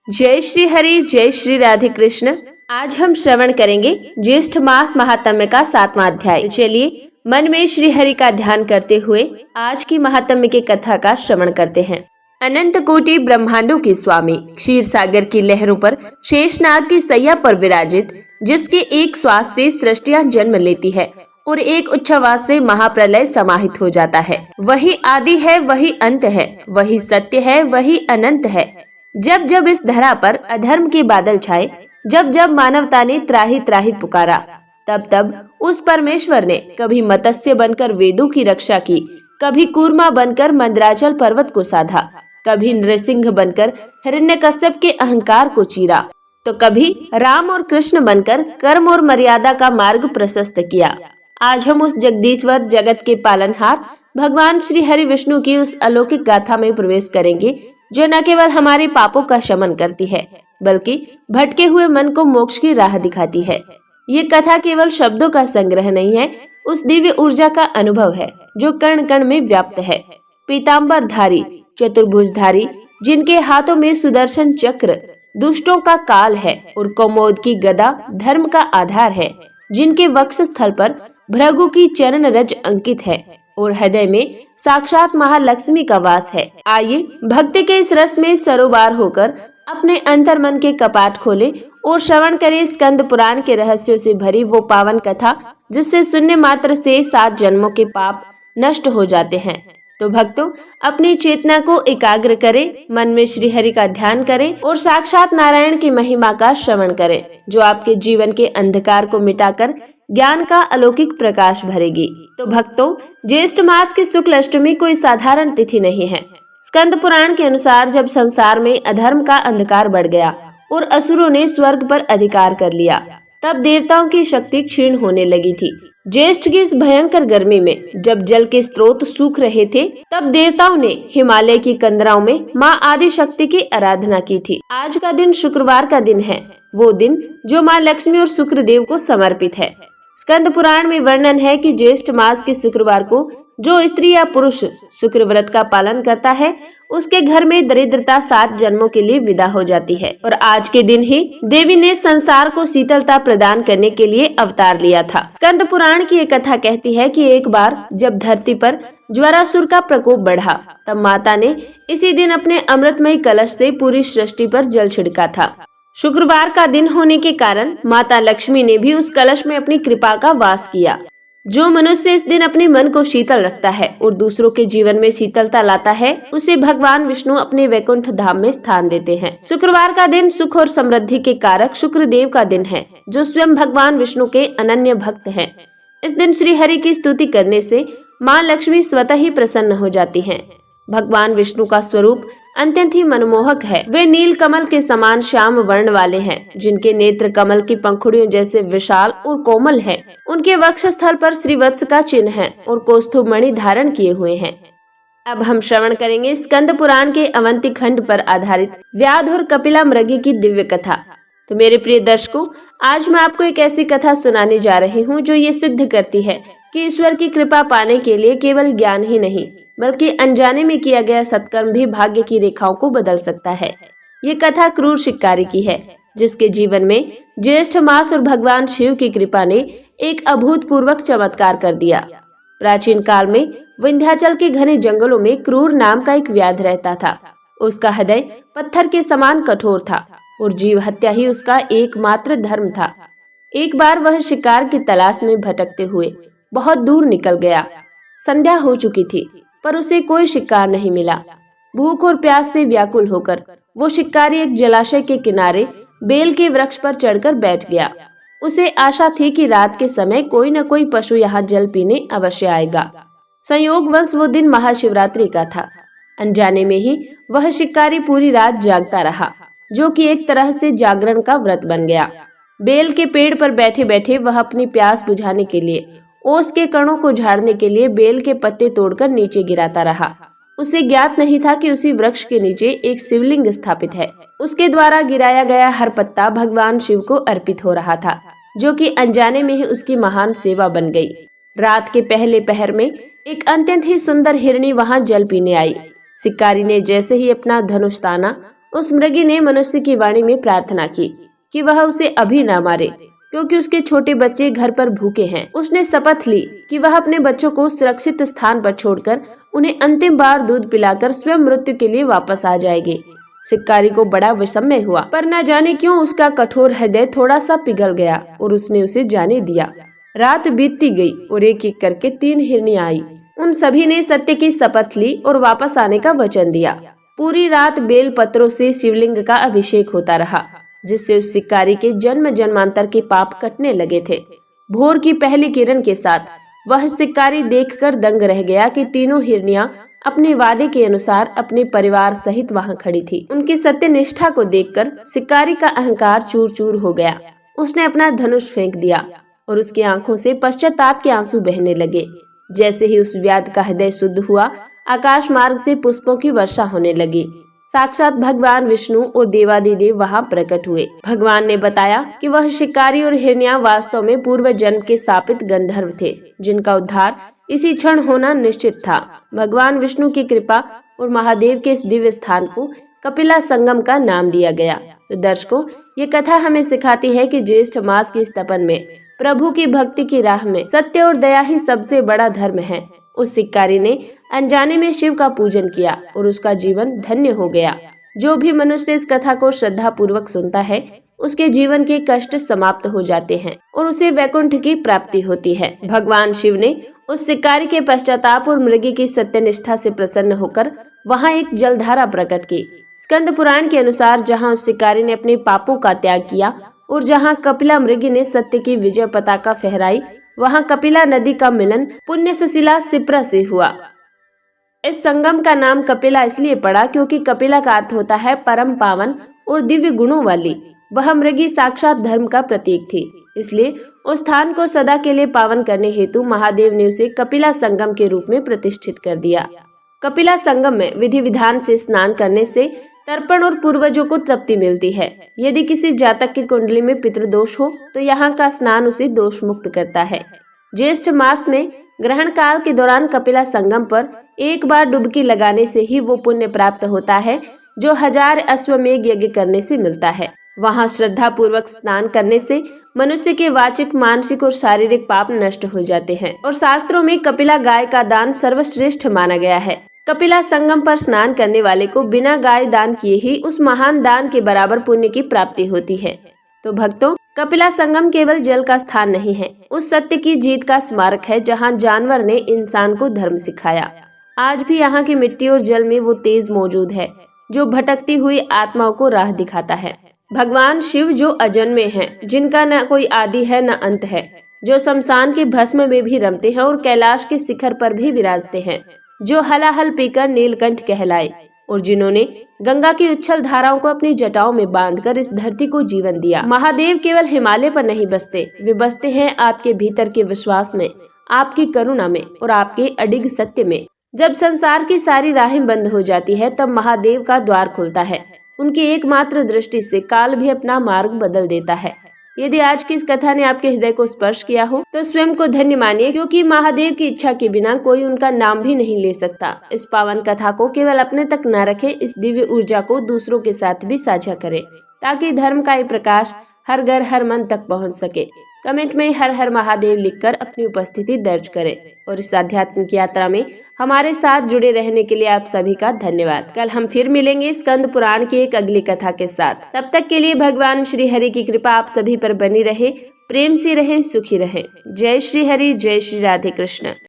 जय श्री हरि, जय श्री राधे कृष्ण। आज हम श्रवण करेंगे ज्येष्ठ मास महात्म्य का 7वां अध्याय। चलिए मन में श्री हरि का ध्यान करते हुए आज की महात्म्य की कथा का श्रवण करते हैं। अनंत कोटि ब्रह्मांडों के स्वामी, क्षीर सागर की लहरों पर शेषनाग की सैया पर विराजित, जिसके एक श्वास से सृष्टियां जन्म लेती है और एक उच्छ्वास से महाप्रलय समाहित हो जाता है। वही आदि है, वही अंत है, वही सत्य है, वही अनंत है। जब जब इस धरा पर अधर्म के बादल छाए, जब जब मानवता ने त्राही त्राही पुकारा, तब तब उस परमेश्वर ने कभी मत्स्य बनकर वेदों की रक्षा की, कभी कूर्मा बनकर मंदराचल पर्वत को साधा, कभी नृसिंह बनकर हिरण्यकश्यप के अहंकार को चीरा, तो कभी राम और कृष्ण बनकर कर्म और मर्यादा का मार्ग प्रशस्त किया। आज हम उस जगदीश्वर, जगत के पालनहार भगवान श्री हरि विष्णु की उस अलौकिक गाथा में प्रवेश करेंगे, जो न केवल हमारे पापों का शमन करती है, बल्कि भटके हुए मन को मोक्ष की राह दिखाती है। ये कथा केवल शब्दों का संग्रह नहीं है, उस दिव्य ऊर्जा का अनुभव है जो कण कण में व्याप्त है। पीताम्बरधारी, चतुर्भुजधारी, जिनके हाथों में सुदर्शन चक्र दुष्टों का काल है और कौमोद की गदा धर्म का आधार है, जिनके वक्ष स्थल पर भृगु की चरण रज अंकित है और हृदय में साक्षात महालक्ष्मी का वास है। आइए भक्ति के इस रस में सरोबार होकर अपने अंतर मन के कपाट खोलें और श्रवण करें स्कंद पुराण के रहस्यों से भरी वो पावन कथा, जिससे सुनने मात्र से 7 जन्मों के पाप नष्ट हो जाते हैं। तो भक्तों, अपनी चेतना को एकाग्र करें, मन में श्री हरि का ध्यान करें और साक्षात नारायण की महिमा का श्रवण करें, जो आपके जीवन के अंधकार को मिटाकर ज्ञान का अलौकिक प्रकाश भरेगी। तो भक्तों, ज्येष्ठ मास की शुक्ल अष्टमी कोई साधारण तिथि नहीं है। स्कंद पुराण के अनुसार जब संसार में अधर्म का अंधकार बढ़ गया और असुरों ने स्वर्ग पर अधिकार कर लिया, तब देवताओं की शक्ति क्षीण होने लगी थी। ज्येष्ठ की इस भयंकर गर्मी में जब जल के स्रोत सूख रहे थे, तब देवताओं ने हिमालय की कंदराओं में माँ आदि शक्ति की आराधना की थी। आज का दिन शुक्रवार का दिन है, वो दिन जो माँ लक्ष्मी और शुक्रदेव को समर्पित है। स्कंद पुराण में वर्णन है कि ज्येष्ठ मास के शुक्रवार को जो स्त्री या पुरुष शुक्र व्रत का पालन करता है, उसके घर में दरिद्रता 7 जन्मों के लिए विदा हो जाती है। और आज के दिन ही देवी ने संसार को शीतलता प्रदान करने के लिए अवतार लिया था। स्कंद पुराण की एक कथा कहती है कि एक बार जब धरती पर ज्वरासुर का प्रकोप बढ़ा, तब माता ने इसी दिन अपने अमृतमय कलश से पूरी सृष्टि पर जल छिड़का था। शुक्रवार का दिन होने के कारण माता लक्ष्मी ने भी उस कलश में अपनी कृपा का वास किया। जो मनुष्य इस दिन अपने मन को शीतल रखता है और दूसरों के जीवन में शीतलता लाता है, उसे भगवान विष्णु अपने वैकुंठ धाम में स्थान देते हैं। शुक्रवार का दिन सुख और समृद्धि के कारक शुक्रदेव का दिन है, जो स्वयं भगवान विष्णु के अनन्य भक्त हैं। इस दिन श्री हरि की स्तुति करने से माँ लक्ष्मी स्वतः ही प्रसन्न हो जाती हैं। भगवान विष्णु का स्वरूप अत्यंत ही मनमोहक है। वे नील कमल के समान श्याम वर्ण वाले हैं, जिनके नेत्र कमल की पंखुड़ियों जैसे विशाल और कोमल हैं। उनके वक्ष स्थल पर श्रीवत्स का चिन्ह है और कौस्तुभ मणि धारण किए हुए हैं। अब हम श्रवण करेंगे स्कंद पुराण के अवंती खंड पर आधारित व्याध और कपिला मृगी की दिव्य कथा। तो मेरे प्रिय दर्शकों, आज मैं आपको एक ऐसी कथा सुनाने जा रही हूँ जो ये सिद्ध करती है कि ईश्वर की कृपा पाने के लिए केवल ज्ञान ही नहीं, बल्कि अनजाने में किया गया सत्कर्म भी भाग्य की रेखाओं को बदल सकता है। ये कथा क्रूर शिकारी की है, जिसके जीवन में ज्येष्ठ मास और भगवान शिव की कृपा ने एक अभूतपूर्वक चमत्कार कर दिया। प्राचीन काल में विंध्याचल के घने जंगलों में क्रूर नाम का एक व्याध रहता था। उसका हृदय पत्थर के समान कठोर था और जीव हत्या ही उसका एकमात्र धर्म था। एक बार वह शिकार की तलाश में भटकते हुए बहुत दूर निकल गया। संध्या हो चुकी थी, पर उसे कोई शिकार नहीं मिला। भूख और प्यास से व्याकुल होकर वो शिकारी एक जलाशय के किनारे बेल के वृक्ष पर चढ़कर बैठ गया। उसे आशा थी कि रात के समय कोई न कोई पशु यहाँ जल पीने अवश्य आएगा। संयोगवश वो दिन महाशिवरात्रि का था। अनजाने में ही वह शिकारी पूरी रात जागता रहा, जो कि एक तरह से जागरण का व्रत बन गया। बेल के पेड़ पर बैठे बैठे वह अपनी प्यास बुझाने के लिए, ओस के कणों को झाड़ने के लिए बेल के पत्ते तोड़कर नीचे गिराता रहा। उसे ज्ञात नहीं था कि उसी वृक्ष के नीचे एक शिवलिंग स्थापित है। उसके द्वारा गिराया गया हर पत्ता भगवान शिव को अर्पित हो रहा था, जो कि अनजाने में ही उसकी महान सेवा बन गई। रात के पहले पहर में एक अत्यंत ही सुंदर हिरणी वहां जल पीने आई। शिकारी ने जैसे ही अपना धनुष ताना उस मृगी ने मनुष्य की वाणी में प्रार्थना की कि वह उसे अभी ना मारे, क्योंकि उसके छोटे बच्चे घर पर भूखे हैं। उसने शपथ ली कि वह अपने बच्चों को सुरक्षित स्थान पर छोड़कर उन्हें अंतिम बार दूध पिलाकर स्वयं मृत्यु के लिए वापस आ जाएगी। शिकारी को बड़ा विस्मय हुआ, पर न जाने क्यों उसका कठोर हृदय थोड़ा सा पिघल गया और उसने उसे जाने दिया। रात बीतती गई और एक एक करके 3 हिरनियां आई। उन सभी ने सत्य की शपथ ली और वापस आने का वचन दिया। पूरी रात बेल पत्रों से शिवलिंग का अभिषेक होता रहा, जिससे उस शिकारी के जन्म जन्मांतर के पाप कटने लगे थे। भोर की पहली किरण के साथ वह शिकारी देखकर दंग रह गया कि तीनों हिरनियां अपने वादे के अनुसार अपने परिवार सहित वहां खड़ी थी। उनकी सत्यनिष्ठा को देखकर शिकारी का अहंकार चूर चूर हो गया। उसने अपना धनुष फेंक दिया और उसकी आंखों से पश्चाताप के आंसू बहने लगे। जैसे ही उस व्याध का हृदय शुद्ध हुआ, आकाश मार्ग से पुष्पों की वर्षा होने लगी। साक्षात भगवान विष्णु और देवादिदेव वहां प्रकट हुए। भगवान ने बताया कि वह शिकारी और हिरनियां वास्तव में पूर्व जन्म के स्थापित गंधर्व थे, जिनका उद्धार इसी क्षण होना निश्चित था। भगवान विष्णु की कृपा और महादेव के इस दिव्य स्थान को कपिला संगम का नाम दिया गया। तो दर्शकों, ये कथा हमें सिखाती है कि ज्येष्ठ मास के इस तपन में प्रभु की भक्ति की राह में सत्य और दया ही सबसे बड़ा धर्म है। उस शिकारी ने अनजाने में शिव का पूजन किया और उसका जीवन धन्य हो गया। जो भी मनुष्य इस कथा को श्रद्धा पूर्वक सुनता है, उसके जीवन के कष्ट समाप्त हो जाते हैं और उसे वैकुंठ की प्राप्ति होती है। भगवान शिव ने उस शिकारी के पश्चाताप और मृगी की सत्यनिष्ठा से प्रसन्न होकर वहां एक जलधारा प्रकट की। स्कंद पुराण के अनुसार जहां उस शिकारी ने अपने पापों का त्याग किया और जहां कपिला मृगी ने सत्य की विजय पताका फहराई, वहां कपिला नदी का मिलन पुण्य सशिला शिप्रा से हुआ। इस संगम का नाम कपिला इसलिए पड़ा क्योंकि कपिला का अर्थ होता है परम पावन और दिव्य गुणों वाली। वह मृगी साक्षात धर्म का प्रतीक थी, इसलिए उस स्थान को सदा के लिए पावन करने हेतु महादेव ने उसे कपिला संगम के रूप में प्रतिष्ठित कर दिया। कपिला संगम में विधि विधान से स्नान करने से तर्पण और पूर्वजों को तृप्ति मिलती है। यदि किसी जातक की कुंडली में पितृदोष हो तो यहाँ का स्नान उसे दोष मुक्त करता है। ज्येष्ठ मास में ग्रहण काल के दौरान कपिला संगम पर एक बार डुबकी लगाने से ही वो पुण्य प्राप्त होता है जो 1000 अश्वमेघ यज्ञ करने से मिलता है। वहाँ श्रद्धा पूर्वक स्नान करने से मनुष्य के वाचिक, मानसिक और शारीरिक पाप नष्ट हो जाते हैं और शास्त्रों में कपिला गाय का दान सर्वश्रेष्ठ माना गया है। कपिला संगम पर स्नान करने वाले को बिना गाय दान किए ही उस महान दान के बराबर पुण्य की प्राप्ति होती है। तो भक्तों, कपिला संगम केवल जल का स्थान नहीं है, उस सत्य की जीत का स्मारक है जहां जानवर ने इंसान को धर्म सिखाया। आज भी यहाँ की मिट्टी और जल में वो तेज मौजूद है जो भटकती हुई आत्माओं को राह दिखाता है। भगवान शिव जो अजन्मे हैं, जिनका न कोई आदि है न अंत है, जो शमशान के भस्म में भी रमते हैं और कैलाश के शिखर पर भी विराजते हैं, जो हलाहल पीकर नीलकंठ कहलाए और जिन्होंने गंगा की उच्छल धाराओं को अपनी जटाओं में बांधकर इस धरती को जीवन दिया। महादेव केवल हिमालय पर नहीं बसते, वे बसते हैं आपके भीतर के विश्वास में, आपकी करुणा में और आपके अडिग सत्य में। जब संसार की सारी राहें बंद हो जाती है, तब महादेव का द्वार खुलता है। उनकी एकमात्र दृष्टि से काल भी अपना मार्ग बदल देता है। यदि आज की इस कथा ने आपके हृदय को स्पर्श किया हो तो स्वयं को धन्य मानिए, क्योंकि महादेव की इच्छा के बिना कोई उनका नाम भी नहीं ले सकता। इस पावन कथा को केवल अपने तक न रखें, इस दिव्य ऊर्जा को दूसरों के साथ भी साझा करें, ताकि धर्म का ये प्रकाश हर घर हर मन तक पहुंच सके। कमेंट में हर हर महादेव लिखकर अपनी उपस्थिति दर्ज करें और इस आध्यात्मिक यात्रा में हमारे साथ जुड़े रहने के लिए आप सभी का धन्यवाद। कल हम फिर मिलेंगे स्कंद पुराण की एक अगली कथा के साथ। तब तक के लिए भगवान श्री हरि की कृपा आप सभी पर बनी रहे, प्रेम से रहें, सुखी रहें। जय श्री हरि, जय श्री राधे कृष्ण।